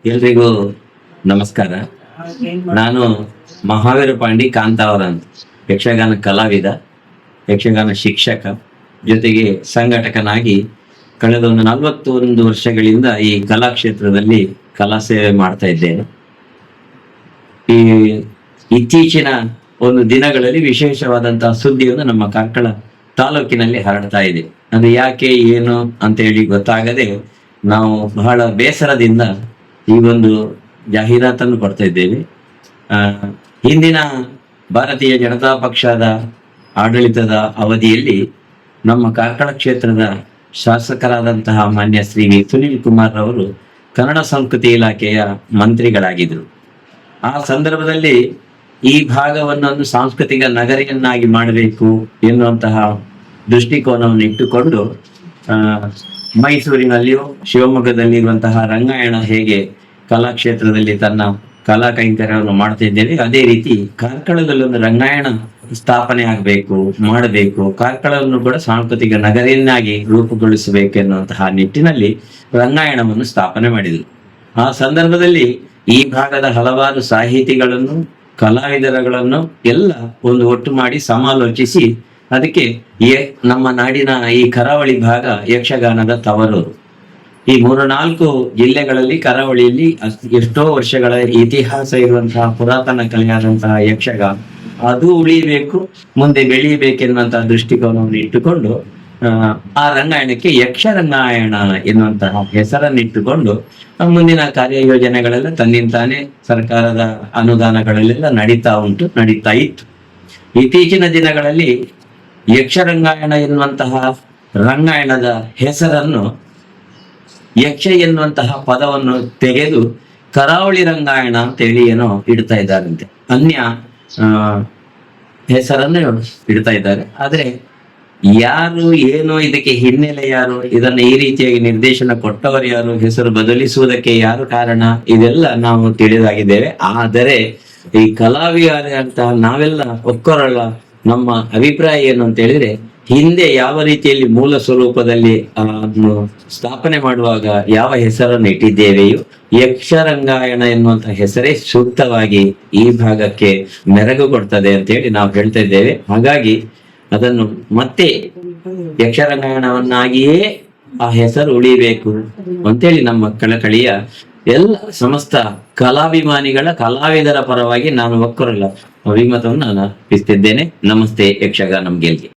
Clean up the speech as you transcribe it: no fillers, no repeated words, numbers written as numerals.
ಎಲ್ರಿಗೂ ನಮಸ್ಕಾರ. ನಾನು ಮಹಾವೀರ ಪಾಂಡಿ ಕಾಂತಾವರ ಅಂತ, ಯಕ್ಷಗಾನ ಕಲಾವಿದ, ಯಕ್ಷಗಾನ ಶಿಕ್ಷಕ, ಜೊತೆಗೆ ಸಂಘಟಕನಾಗಿ ಕಳೆದ ಒಂದು 41 ವರ್ಷಗಳಿಂದ ಈ ಕಲಾಕ್ಷೇತ್ರದಲ್ಲಿ ಕಲಾ ಸೇವೆ ಮಾಡ್ತಾ ಇದ್ದೇನೆ. ಈ ಇತ್ತೀಚಿನ ಒಂದು ದಿನಗಳಲ್ಲಿ ವಿಶೇಷವಾದಂತಹ ಸುದ್ದಿಯನ್ನು ನಮ್ಮ ಕಾರ್ಕಳ ತಾಲೂಕಿನಲ್ಲಿ ಹರಡ್ತಾ ಇದೆ. ಅದು ಯಾಕೆ ಏನು ಅಂತ ಹೇಳಿ ಗೊತ್ತಾಗದೆ ನಾವು ಬಹಳ ಬೇಸರದಿಂದ ಈ ಒಂದು ಜಾಹೀರಾತನ್ನು ಕೊಡ್ತಾ ಇದ್ದೇವೆ. ಹಿಂದಿನ ಭಾರತೀಯ ಜನತಾ ಪಕ್ಷದ ಆಡಳಿತದ ಅವಧಿಯಲ್ಲಿ ನಮ್ಮ ಕಾರ್ಕಳ ಕ್ಷೇತ್ರದ ಶಾಸಕರಾದಂತಹ ಮಾನ್ಯ ಶ್ರೀ ಸುನೀಲ್ ಕುಮಾರ್ ಅವರು ಕನ್ನಡ ಸಂಸ್ಕೃತಿ ಇಲಾಖೆಯ ಮಂತ್ರಿಗಳಾಗಿದ್ದರು. ಆ ಸಂದರ್ಭದಲ್ಲಿ ಈ ಭಾಗವನ್ನು ಸಾಂಸ್ಕೃತಿಕ ನಗರಿಯನ್ನಾಗಿ ಮಾಡಬೇಕು ಎನ್ನುವಂತಹ ದೃಷ್ಟಿಕೋನವನ್ನು ಇಟ್ಟುಕೊಂಡು ಮೈಸೂರಿನಲ್ಲಿಯೂ ಶಿವಮೊಗ್ಗದಲ್ಲಿರುವಂತಹ ರಂಗಾಯಣ ಹೇಗೆ ಕಲಾಕ್ಷೇತ್ರದಲ್ಲಿ ತನ್ನ ಕಲಾ ಕೈಂಕರ್ಯವನ್ನು ಮಾಡ್ತಾ ಇದ್ದೇವೆ, ಅದೇ ರೀತಿ ಕಾರ್ಕಳದಲ್ಲಿ ಒಂದು ರಂಗಾಯಣ ಸ್ಥಾಪನೆ ಮಾಡಬೇಕು, ಕಾರ್ಕಳವನ್ನು ಕೂಡ ಸಾಂಸ್ಕೃತಿಕ ನಗರಿಯನ್ನಾಗಿ ರೂಪುಗೊಳಿಸಬೇಕು ಎನ್ನುವಂತಹ ನಿಟ್ಟಿನಲ್ಲಿ ರಂಗಾಯಣವನ್ನು ಸ್ಥಾಪನೆ ಮಾಡಿದರು. ಆ ಸಂದರ್ಭದಲ್ಲಿ ಈ ಭಾಗದ ಹಲವಾರು ಸಾಹಿತಿಗಳನ್ನು, ಕಲಾವಿದರುಗಳನ್ನು ಎಲ್ಲ ಒಂದು ಒಟ್ಟು ಮಾಡಿ ಸಮಾಲೋಚಿಸಿ ಅದಕ್ಕೆ ನಮ್ಮ ನಾಡಿನ ಈ ಕರಾವಳಿ ಭಾಗ ಯಕ್ಷಗಾನದ ತವರೂರು. ಈ 3-4 ಜಿಲ್ಲೆಗಳಲ್ಲಿ ಕರಾವಳಿಯಲ್ಲಿ ಎಷ್ಟೋ ವರ್ಷಗಳ ಇತಿಹಾಸ ಇರುವಂತಹ ಪುರಾತನ ಕಲೆಯಾದಂತಹ ಯಕ್ಷಗಾನ ಅದು ಉಳಿಯಬೇಕು, ಮುಂದೆ ಬೆಳೆಯಬೇಕೆನ್ನುವಂತಹ ದೃಷ್ಟಿಕೋನವನ್ನು ಇಟ್ಟುಕೊಂಡು ಆ ರಂಗಾಯಣಕ್ಕೆ ಯಕ್ಷರಂಗಾಯಣ ಎನ್ನುವಂತಹ ಹೆಸರನ್ನಿಟ್ಟುಕೊಂಡು ಮುಂದಿನ ಕಾರ್ಯಯೋಜನೆಗಳೆಲ್ಲ ತನ್ನಿಂತಾನೆ ಸರ್ಕಾರದ ಅನುದಾನಗಳಲ್ಲೆಲ್ಲ ನಡೀತಾ ಇತ್ತು. ಇತ್ತೀಚಿನ ದಿನಗಳಲ್ಲಿ ಯಕ್ಷರಂಗಾಯಣ ಎನ್ನುವಂತಹ ರಂಗಾಯಣದ ಹೆಸರನ್ನು ಯಕ್ಷ ಎನ್ನುವಂತಹ ಪದವನ್ನು ತೆಗೆದು ಕರಾವಳಿ ರಂಗಾಯಣ ಅಂತೇಳಿ ಏನೋ ಇಡ್ತಾ ಇದ್ದಾರಂತೆ, ಅನ್ಯ ಹೆಸರನ್ನು ಇಡ್ತಾ ಇದ್ದಾರೆ. ಆದ್ರೆ ಯಾರು ಏನು, ಇದಕ್ಕೆ ಹಿನ್ನೆಲೆ ಯಾರು, ಇದನ್ನ ಈ ರೀತಿಯಾಗಿ ನಿರ್ದೇಶನ ಕೊಟ್ಟವರು ಯಾರು, ಹೆಸರು ಬದಲಿಸುವುದಕ್ಕೆ ಯಾರು ಕಾರಣ, ಇದೆಲ್ಲ ನಾವು ತಿಳಿದಾಗಿದ್ದೇವೆ. ಆದರೆ ಈ ಕಲಾವಿದ ಅಂತ ನಾವೆಲ್ಲ ಒಕ್ಕೊರಲ್ಲ. ನಮ್ಮ ಅಭಿಪ್ರಾಯ ಏನು ಅಂತ ಹೇಳಿದ್ರೆ, ಹಿಂದೆ ಯಾವ ರೀತಿಯಲ್ಲಿ ಮೂಲ ಸ್ವರೂಪದಲ್ಲಿ ಸ್ಥಾಪನೆ ಮಾಡುವಾಗ ಯಾವ ಹೆಸರನ್ನು ಇಟ್ಟಿದ್ದೇವೆಯೋ ಯಕ್ಷರಂಗಾಯಣ ಎನ್ನುವಂತಹ ಹೆಸರೇ ಸೂಕ್ತವಾಗಿ ಈ ಭಾಗಕ್ಕೆ ಮೆರಗು ಕೊಡ್ತದೆ ಅಂತ ಹೇಳಿ ನಾವು ಹೇಳ್ತಾ ಇದ್ದೇವೆ. ಹಾಗಾಗಿ ಅದನ್ನು ಮತ್ತೆ ಯಕ್ಷರಂಗಾಯಣವನ್ನಾಗಿಯೇ ಆ ಹೆಸರು ಉಳಿಬೇಕು ಅಂತೇಳಿ ನಮ್ಮ ಕಳಕಳಿಯ ಎಲ್ಲ ಸಮಸ್ತ ಕಲಾವಿದರ ಪರವಾಗಿ ನಾನು ಒಕ್ಕರಲ್ಲ ಅಭಿಮತವನ್ನು ನಾನು ಅರ್ಪಿಸ್ತಿದ್ದೇನೆ. ನಮಸ್ತೆ ಯಕ್ಷಗಾನಂ ಗೆಲ್ಗೆ.